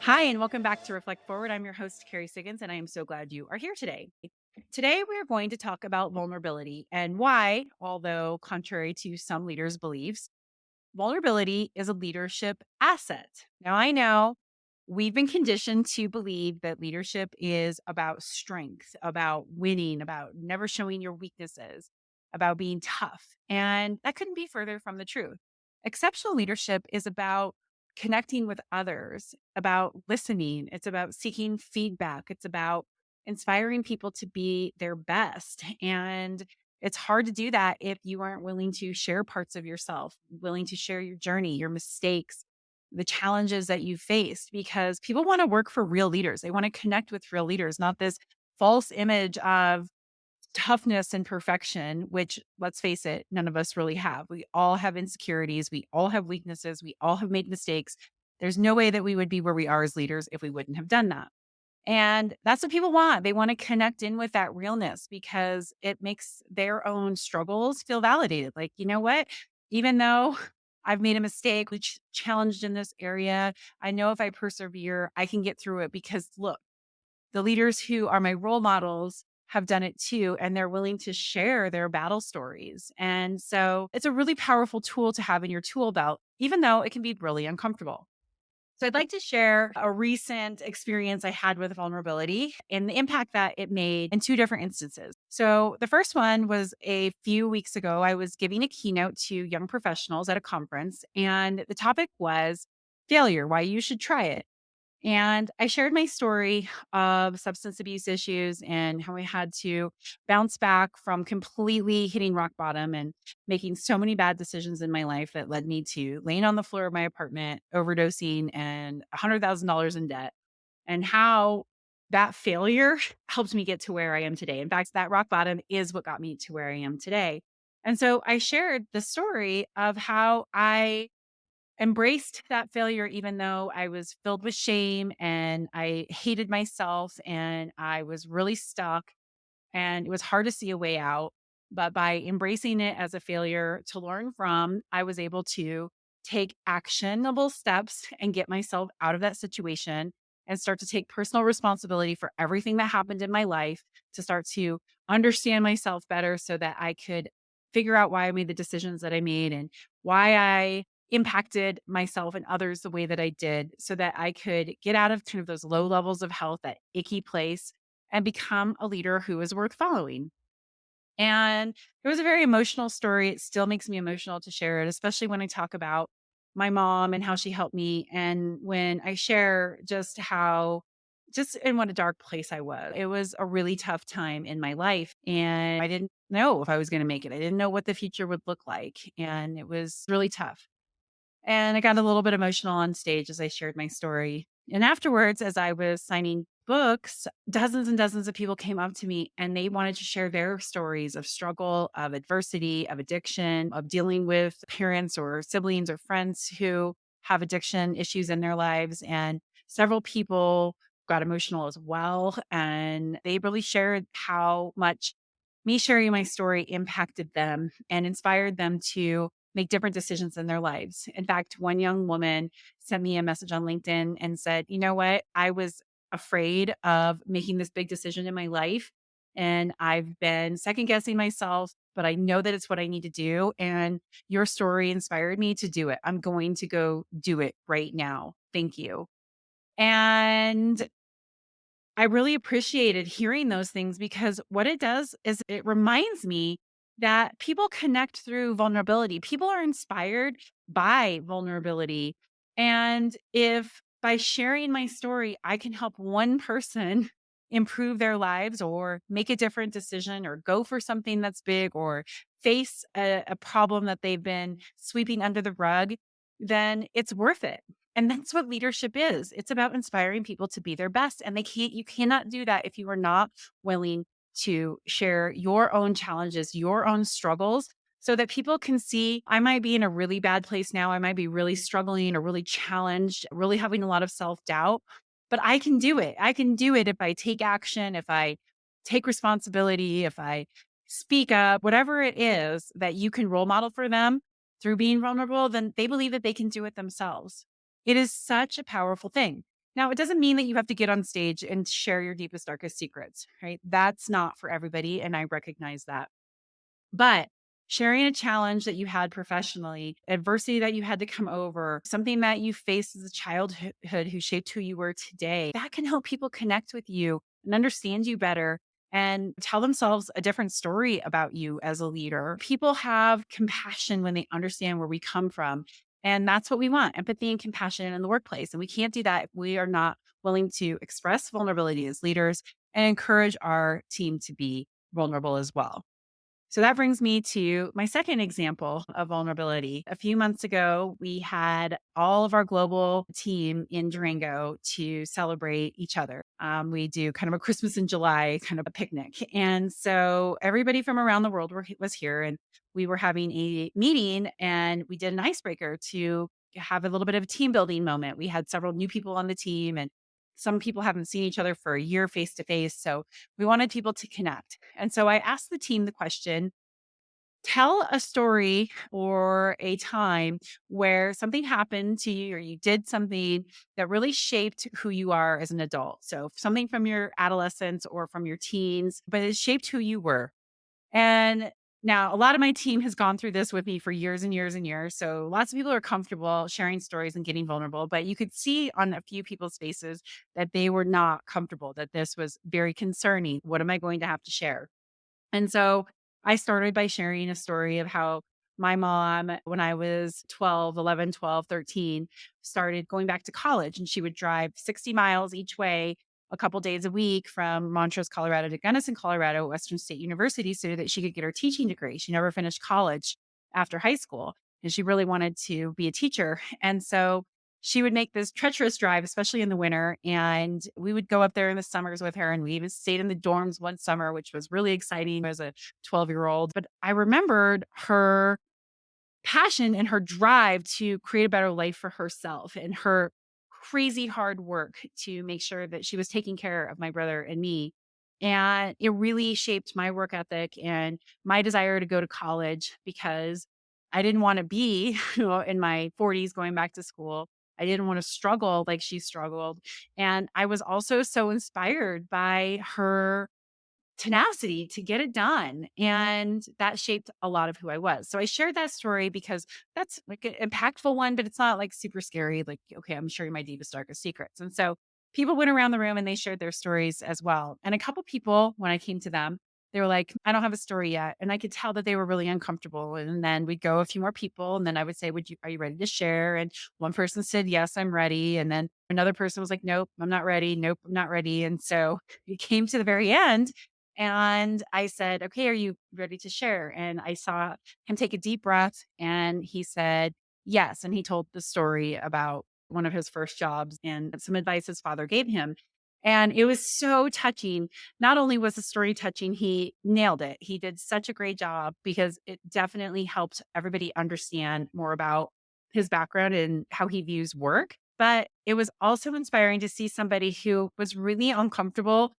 Hi, and welcome back to Reflect Forward. I'm your host, Carrie Siggins, and I am so glad you are here today. Today, we are going to talk about vulnerability and why, although contrary to some leaders' beliefs, vulnerability is a leadership asset. Now, I know we've been conditioned to believe that leadership is about strength, about winning, about never showing your weaknesses, about being tough. And that couldn't be further from the truth. Exceptional leadership is about connecting with others, about listening, it's about seeking feedback, it's about inspiring people to be their best. And it's hard to do that if you aren't willing to share parts of yourself, willing to share your journey, your mistakes, the challenges that you faced, because people want to work for real leaders. They want to connect with real leaders, not this false image of toughness and perfection, which let's face it, none of us really have. We all have insecurities. We all have weaknesses. We all have made mistakes. There's no way that we would be where we are as leaders if we wouldn't have done that. And that's what people want. They want to connect in with that realness because it makes their own struggles feel validated. Like, you know what? Even though I've made a mistake, which challenged in this area, I know if I persevere, I can get through it because look, the leaders who are my role models have done it too, and they're willing to share their battle stories. And so it's a really powerful tool to have in your tool belt, even though it can be really uncomfortable. So I'd like to share a recent experience I had with vulnerability and the impact that it made in two different instances. So the first one was a few weeks ago. I was giving a keynote to young professionals at a conference, and the topic was failure, why you should try it. And I shared my story of substance abuse issues and how I had to bounce back from completely hitting rock bottom and making so many bad decisions in my life that led me to laying on the floor of my apartment, overdosing, and $100,000 in debt, and how that failure helped me get to where I am today. In fact, that rock bottom is what got me to where I am today. And so I shared the story of how I embraced that failure even though I was filled with shame and I hated myself and I was really stuck and it was hard to see a way out. But by embracing it as a failure to learn from, I was able to take actionable steps and get myself out of that situation and start to take personal responsibility for everything that happened in my life, to start to understand myself better so that I could figure out why I made the decisions that I made and why I impacted myself and others the way that I did so that I could get out of kind of those low levels of health, that icky place, and become a leader who is worth following. And it was a very emotional story. It still makes me emotional to share it, especially when I talk about my mom and how she helped me. And when I share just how, just in what a dark place I was. It was a really tough time in my life. And I didn't know if I was going to make it. I didn't know what the future would look like. And it was really tough. And I got a little bit emotional on stage as I shared my story. And afterwards, as I was signing books, dozens and dozens of people came up to me and they wanted to share their stories of struggle, of adversity, of addiction, of dealing with parents or siblings or friends who have addiction issues in their lives. And several people got emotional as well. And they really shared how much me sharing my story impacted them and inspired them to make different decisions in their lives. In fact, one young woman sent me a message on LinkedIn and said, "You know what? I was afraid of making this big decision in my life. And I've been second guessing myself, but I know that it's what I need to do. And your story inspired me to do it. I'm going to go do it right now. Thank you." And I really appreciated hearing those things because what it does is it reminds me that people connect through vulnerability. People are inspired by vulnerability. And if by sharing my story, I can help one person improve their lives or make a different decision or go for something that's big or face a problem that they've been sweeping under the rug, then it's worth it. And that's what leadership is. It's about inspiring people to be their best. And you cannot do that if you are not willing to share your own challenges, your own struggles, so that people can see I might be in a really bad place now. I might be really struggling or really challenged, really having a lot of self doubt, but I can do it. I can do it if I take action, if I take responsibility, if I speak up, whatever it is that you can role model for them through being vulnerable, then they believe that they can do it themselves. It is such a powerful thing. Now, it doesn't mean that you have to get on stage and share your deepest, darkest secrets, right? That's not for everybody. And I recognize that. But sharing a challenge that you had professionally, adversity that you had to come over, something that you faced as a childhood who shaped who you were today, that can help people connect with you and understand you better and tell themselves a different story about you as a leader. People have compassion when they understand where we come from. And that's what we want, empathy and compassion in the workplace. And we can't do that if we are not willing to express vulnerability as leaders and encourage our team to be vulnerable as well. So that brings me to my second example of vulnerability. A few months ago, we had all of our global team in Durango to celebrate each other. We do kind of a Christmas in July kind of a picnic. And so everybody from around the world was here, and we were having a meeting, and we did an icebreaker to have a little bit of a team building moment. We had several new people on the team, and some people haven't seen each other for a year face to face. So we wanted people to connect. And so I asked the team the question, tell a story or a time where something happened to you or you did something that really shaped who you are as an adult. So something from your adolescence or from your teens, but it shaped who you were. And now a lot of my team has gone through this with me for years and years and years. So lots of people are comfortable sharing stories and getting vulnerable, but you could see on a few people's faces that they were not comfortable, that this was very concerning. What am I going to have to share? And so I started by sharing a story of how my mom, when I was 12, 11, 12, 13, started going back to college, and she would drive 60 miles each way a couple days a week from Montrose, Colorado to Gunnison, Colorado, at Western State University so that she could get her teaching degree. She never finished college after high school, and she really wanted to be a teacher. And so she would make this treacherous drive, especially in the winter. And we would go up there in the summers with her. And we even stayed in the dorms one summer, which was really exciting as a 12-year-old. But I remembered her passion and her drive to create a better life for herself and her crazy hard work to make sure that she was taking care of my brother and me. And it really shaped my work ethic and my desire to go to college because I didn't want to be in my 40s going back to school. I didn't want to struggle like she struggled. And I was also so inspired by her tenacity to get it done. And that shaped a lot of who I was. So I shared that story because that's like an impactful one, but it's not like super scary. Like, okay, I'm sharing my deepest, darkest secrets. And so people went around the room and they shared their stories as well. And a couple people, when I came to them, they were like, I don't have a story yet. And I could tell that they were really uncomfortable. And then we'd go a few more people. And then I would say, are you ready to share? And one person said, yes, I'm ready. And then another person was like, nope, I'm not ready. Nope, I'm not ready. And so it came to the very end and I said, okay, are you ready to share? And I saw him take a deep breath and he said, yes. And he told the story about one of his first jobs and some advice his father gave him. And it was so touching. Not only was the story touching, he nailed it. He did such a great job because it definitely helped everybody understand more about his background and how he views work. But it was also inspiring to see somebody who was really uncomfortable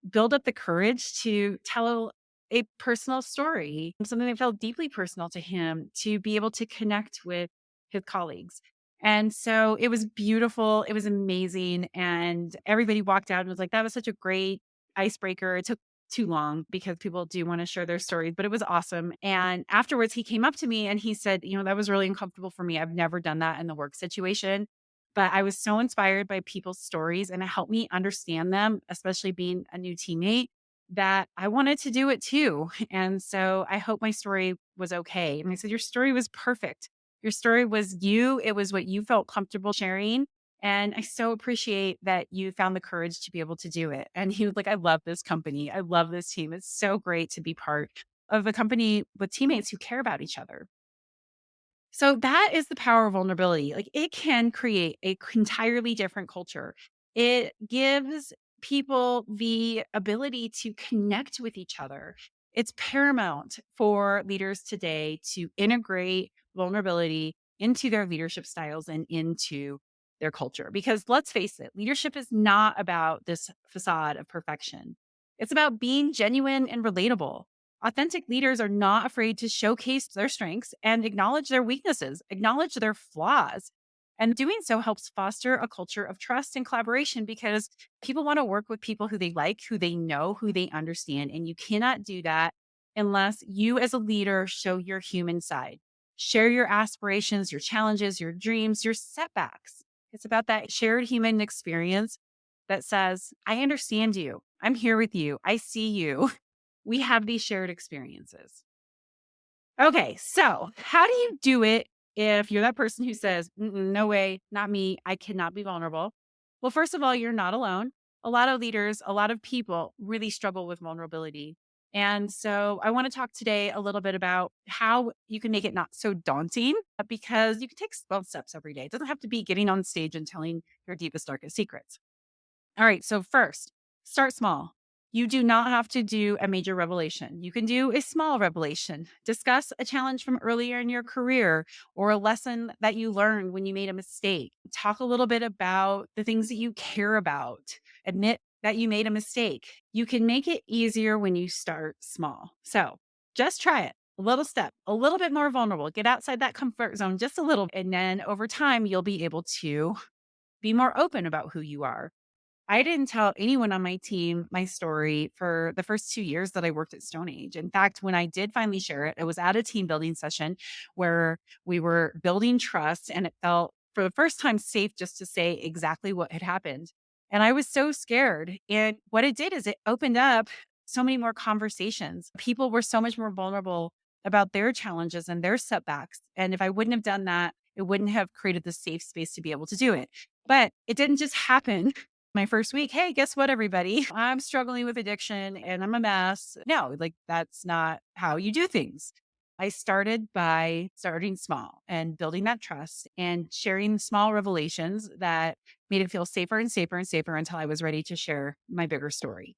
build up the courage to tell a personal story, something that felt deeply personal to him, to be able to connect with his colleagues. And so it was beautiful. It was amazing. And everybody walked out and was like, that was such a great icebreaker. It took too long because people do want to share their stories, but it was awesome. And afterwards, he came up to me and he said, that was really uncomfortable for me. I've never done that in the work situation. But I was so inspired by people's stories and it helped me understand them, especially being a new teammate, that I wanted to do it too. And so I hope my story was okay. And I said, your story was perfect. Your story was you. It was what you felt comfortable sharing. And I so appreciate that you found the courage to be able to do it. And he was like, I love this company. I love this team. It's so great to be part of a company with teammates who care about each other. So that is the power of vulnerability. Like it can create a entirely different culture. It gives people the ability to connect with each other. It's paramount for leaders today to integrate vulnerability into their leadership styles and into their culture. Because let's face it, leadership is not about this facade of perfection. It's about being genuine and relatable. Authentic leaders are not afraid to showcase their strengths and acknowledge their weaknesses, acknowledge their flaws. And doing so helps foster a culture of trust and collaboration because people want to work with people who they like, who they know, who they understand. And you cannot do that unless you, as a leader, show your human side. Share your aspirations, your challenges, your dreams, your setbacks. It's about that shared human experience that says, I understand you. I'm here with you. I see you. We have these shared experiences. Okay, so how do you do it if you're that person who says, "Mm-mm, no way, not me, I cannot be vulnerable"? Well, first of all, you're not alone. A lot of leaders, a lot of people really struggle with vulnerability. And so I want to talk today a little bit about how you can make it not so daunting because you can take small steps every day. It doesn't have to be getting on stage and telling your deepest, darkest secrets. All right. So, first, start small. You do not have to do a major revelation. You can do a small revelation. Discuss a challenge from earlier in your career or a lesson that you learned when you made a mistake. Talk a little bit about the things that you care about. Admit that you made a mistake. You can make it easier when you start small. So, just try it. A little step, a little bit more vulnerable. Get outside that comfort zone just a little. And then over time, you'll be able to be more open about who you are. I didn't tell anyone on my team my story for the first 2 years that I worked at Stone Age. In fact, when I did finally share it, it was at a team building session where we were building trust, and it felt for the first time safe just to say exactly what had happened. And I was so scared. And what it did is it opened up so many more conversations. People were so much more vulnerable about their challenges and their setbacks. And if I wouldn't have done that, it wouldn't have created the safe space to be able to do it. But it didn't just happen my first week. Hey, guess what, everybody? I'm struggling with addiction and I'm a mess. No, like that's not how you do things. I started by starting small and building that trust and sharing small revelations that made it feel safer and safer and safer until I was ready to share my bigger story.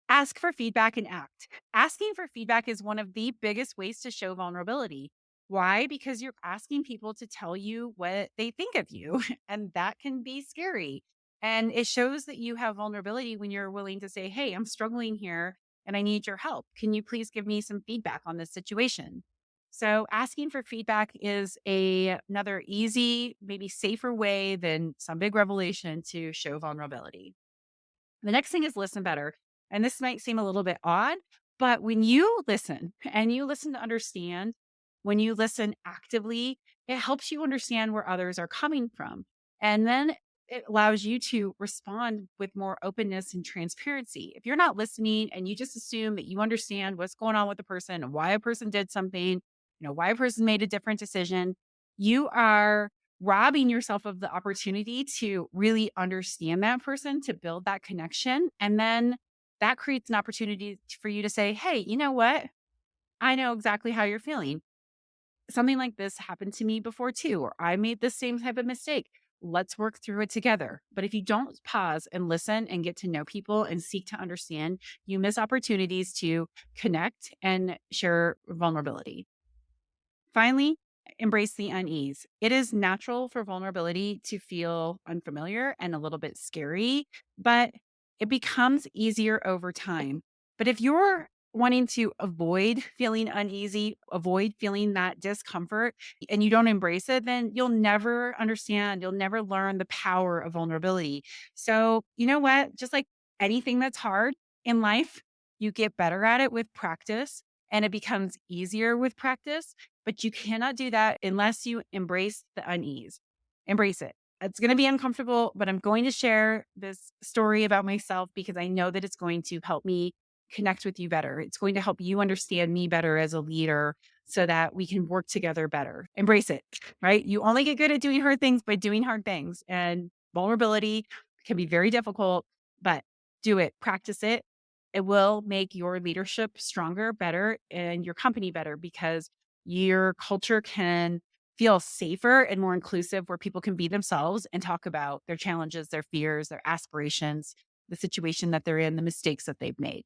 Ask for feedback and act. Asking for feedback is one of the biggest ways to show vulnerability. Why? Because you're asking people to tell you what they think of you, and that can be scary. And it shows that you have vulnerability when you're willing to say, "Hey, I'm struggling here and I need your help. Can you please give me some feedback on this situation?" So, asking for feedback is another easy, maybe safer way than some big revelation to show vulnerability. The next thing is listen better. And this might seem a little bit odd, but when you listen and you listen to understand, when you listen actively, it helps you understand where others are coming from. And then it allows you to respond with more openness and transparency. If you're not listening and you just assume that you understand what's going on with the person and why a person did something, why a person made a different decision, you are robbing yourself of the opportunity to really understand that person, to build that connection. And then that creates an opportunity for you to say, "Hey, you know what? I know exactly how you're feeling. Something like this happened to me before too, or I made the same type of mistake. Let's work through it together." But if you don't pause and listen and get to know people and seek to understand, you miss opportunities to connect and share vulnerability. Finally, embrace the unease. It is natural for vulnerability to feel unfamiliar and a little bit scary, but it becomes easier over time. But if you're wanting to avoid feeling uneasy, avoid feeling that discomfort, and you don't embrace it, then you'll never understand, you'll never learn the power of vulnerability. So, you know what? Just like anything that's hard in life, you get better at it with practice and it becomes easier with practice. But you cannot do that unless you embrace the unease. Embrace it. It's going to be uncomfortable, but I'm going to share this story about myself because I know that it's going to help me connect with you better. It's going to help you understand me better as a leader so that we can work together better. Embrace it, right? You only get good at doing hard things by doing hard things. And vulnerability can be very difficult, but do it, practice it. It will make your leadership stronger, better, and your company better because your culture can feel safer and more inclusive where people can be themselves and talk about their challenges, their fears, their aspirations, the situation that they're in, the mistakes that they've made.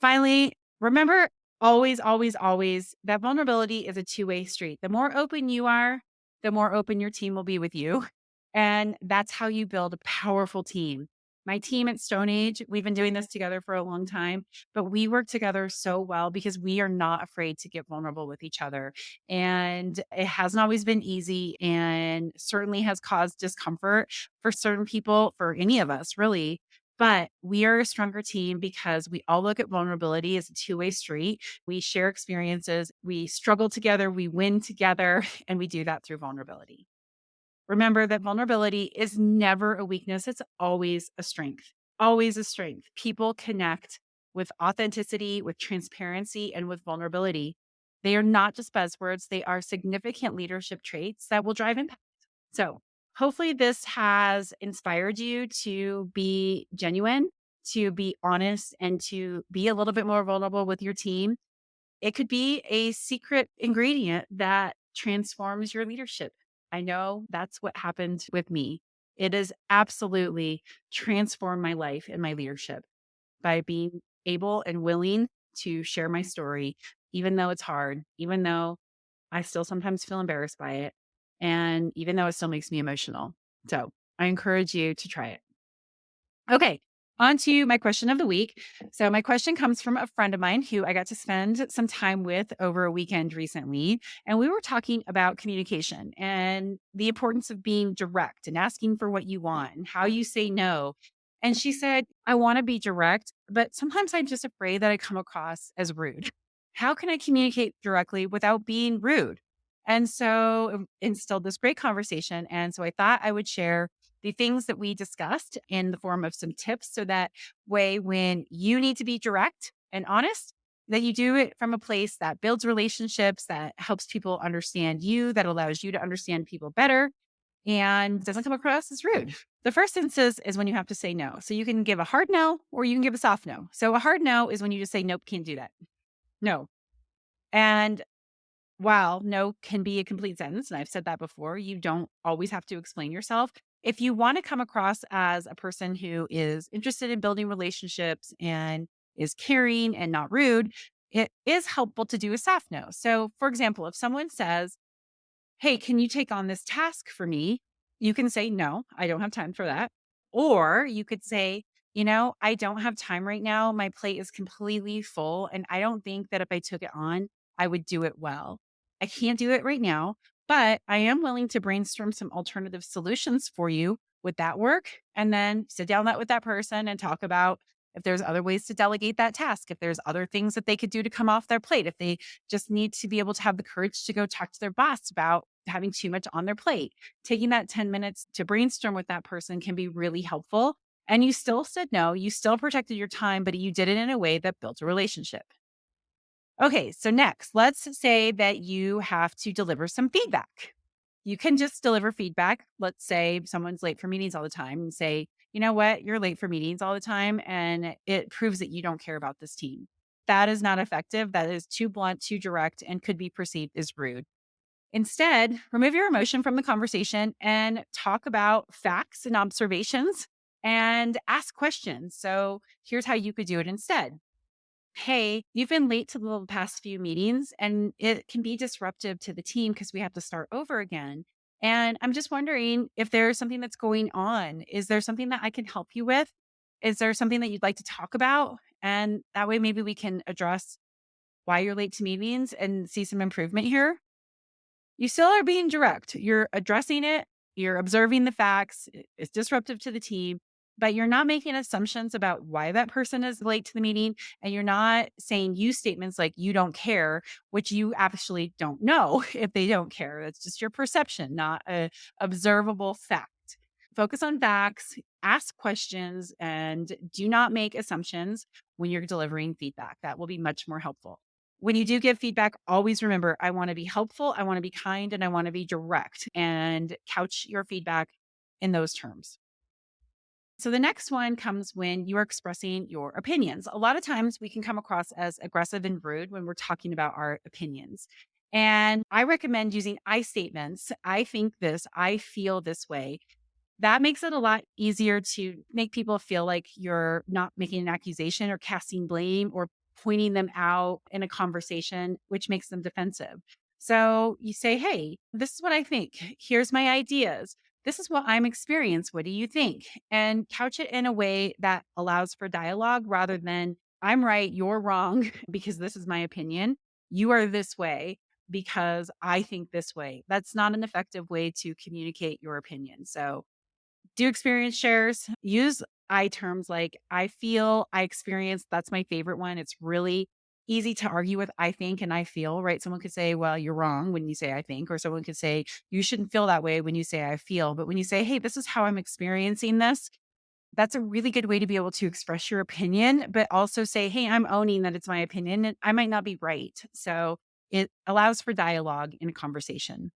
Finally, remember always, always, always that vulnerability is a two-way street. The more open you are, the more open your team will be with you. And that's how you build a powerful team. My team at Stone Age, we've been doing this together for a long time, but we work together so well because we are not afraid to get vulnerable with each other. And it hasn't always been easy and certainly has caused discomfort for certain people, for any of us, really. But we are a stronger team because we all look at vulnerability as a two-way street. We share experiences, we struggle together, we win together, and we do that through vulnerability. Remember that vulnerability is never a weakness, it's always a strength. Always a strength. People connect with authenticity, with transparency, and with vulnerability. They are not just buzzwords, they are significant leadership traits that will drive impact. So, hopefully, this has inspired you to be genuine, to be honest, and to be a little bit more vulnerable with your team. It could be a secret ingredient that transforms your leadership. I know that's what happened with me. It has absolutely transformed my life and my leadership by being able and willing to share my story, even though it's hard, even though I still sometimes feel embarrassed by it, and even though it still makes me emotional. So I encourage you to try it. Okay, on to my question of the week. So, my question comes from a friend of mine who I got to spend some time with over a weekend recently. And we were talking about communication and the importance of being direct and asking for what you want and how you say no. And she said, I want to be direct, but sometimes I'm just afraid that I come across as rude. How can I communicate directly without being rude? And so it instilled this great conversation. And so I thought I would share the things that we discussed in the form of some tips so that way when you need to be direct and honest, that you do it from a place that builds relationships, that helps people understand you, that allows you to understand people better and doesn't come across as rude. The first instance is when you have to say no. So you can give a hard no or you can give a soft no. So a hard no is when you just say, nope, can't do that. No. And while no can be a complete sentence, and I've said that before, you don't always have to explain yourself. If you want to come across as a person who is interested in building relationships and is caring and not rude, it is helpful to do a soft no. So, for example, if someone says, hey, can you take on this task for me? You can say, no, I don't have time for that. Or you could say, I don't have time right now. My plate is completely full. And I don't think that if I took it on, I would do it well. I can't do it right now, but I am willing to brainstorm some alternative solutions for you. Would that work? And then sit down with that person and talk about if there's other ways to delegate that task, if there's other things that they could do to come off their plate, if they just need to be able to have the courage to go talk to their boss about having too much on their plate. Taking that 10 minutes to brainstorm with that person can be really helpful. And you still said no, you still protected your time, but you did it in a way that built a relationship. Okay, so next, let's say that you have to deliver some feedback. You can just deliver feedback. Let's say someone's late for meetings all the time and say, you know what, you're late for meetings all the time, and it proves that you don't care about this team. That is not effective. That is too blunt, too direct, and could be perceived as rude. Instead, remove your emotion from the conversation and talk about facts and observations and ask questions. So, here's how you could do it instead. Hey, you've been late to the past few meetings and it can be disruptive to the team because we have to start over again. And I'm just wondering if there's something that's going on. Is there something that I can help you with? Is there something that you'd like to talk about? And that way, maybe we can address why you're late to meetings and see some improvement here. You still are being direct. You're addressing it, you're observing the facts, it's disruptive to the team, but you're not making assumptions about why that person is late to the meeting. And you're not saying you statements like you don't care, which you actually don't know if they don't care. That's just your perception, not a observable fact. Focus on facts, ask questions, and do not make assumptions when you're delivering feedback. That will be much more helpful. When you do give feedback, always remember I want to be helpful, I want to be kind, and I want to be direct, and couch your feedback in those terms. So the next one comes when you are expressing your opinions. A lot of times we can come across as aggressive and rude when we're talking about our opinions. And I recommend using I statements. I think this, I feel this way. That makes it a lot easier to make people feel like you're not making an accusation or casting blame or pointing them out in a conversation, which makes them defensive. So you say, hey, this is what I think. Here's my ideas. This is what I'm experiencing. What do you think? And couch it in a way that allows for dialogue rather than I'm right, you're wrong, because this is my opinion. You are this way because I think this way. That's not an effective way to communicate your opinion. So do experience shares. Use I terms like I feel, I experience. That's my favorite one. It's really easy to argue with I think and I feel, right? Someone could say, well, you're wrong when you say I think, or someone could say, you shouldn't feel that way when you say I feel. But when you say, hey, this is how I'm experiencing this, that's a really good way to be able to express your opinion, but also say, hey, I'm owning that it's my opinion and I might not be right. So it allows for dialogue in a conversation.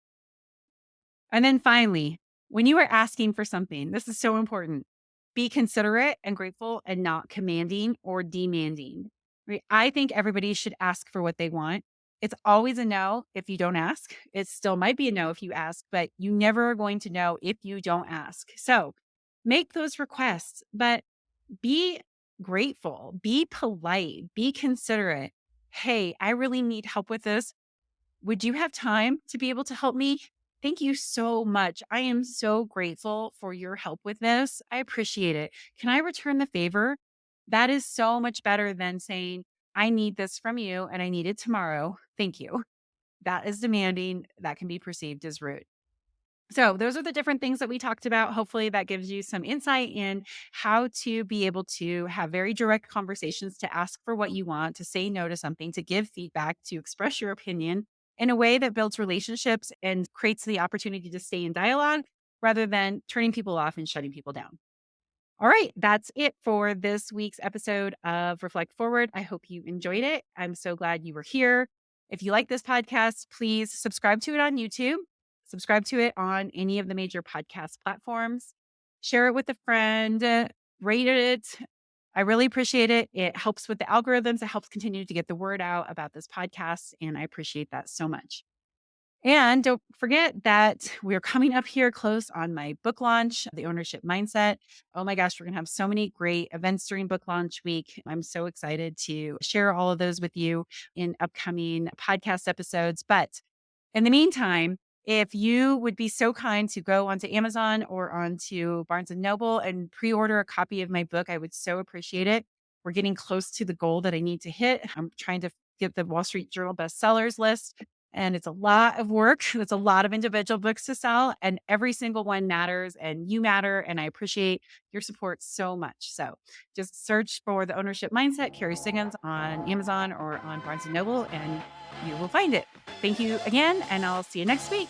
And then finally, when you are asking for something, this is so important. Be considerate and grateful and not commanding or demanding. Right? I think everybody should ask for what they want. It's always a no if you don't ask. It still might be a no if you ask, but you never are going to know if you don't ask. So make those requests, but be grateful, be polite, be considerate. Hey, I really need help with this. Would you have time to be able to help me? Thank you so much. I am so grateful for your help with this. I appreciate it. Can I return the favor? That is so much better than saying, I need this from you and I need it tomorrow. Thank you. That is demanding. That can be perceived as rude. So, those are the different things that we talked about. Hopefully, that gives you some insight in how to be able to have very direct conversations, to ask for what you want, to say no to something, to give feedback, to express your opinion in a way that builds relationships and creates the opportunity to stay in dialogue rather than turning people off and shutting people down. All right, that's it for this week's episode of Reflect Forward. I hope you enjoyed it. I'm so glad you were here. If you like this podcast, please subscribe to it on YouTube, subscribe to it on any of the major podcast platforms, share it with a friend, rate it. I really appreciate it. It helps with the algorithms, it helps continue to get the word out about this podcast. And I appreciate that so much. And don't forget that we're coming up here close on my book launch, The Ownership Mindset. Oh my gosh, we're going to have so many great events during book launch week. I'm so excited to share all of those with you in upcoming podcast episodes. But in the meantime, if you would be so kind to go onto Amazon or onto Barnes and Noble and pre-order a copy of my book, I would so appreciate it. We're getting close to the goal that I need to hit. I'm trying to get the Wall Street Journal bestsellers list. And it's a lot of work. It's a lot of individual books to sell, and every single one matters, and you matter. And I appreciate your support so much. So just search for The Ownership Mindset, Carrie Siggins on Amazon or on Barnes and Noble, and you will find it. Thank you again, and I'll see you next week.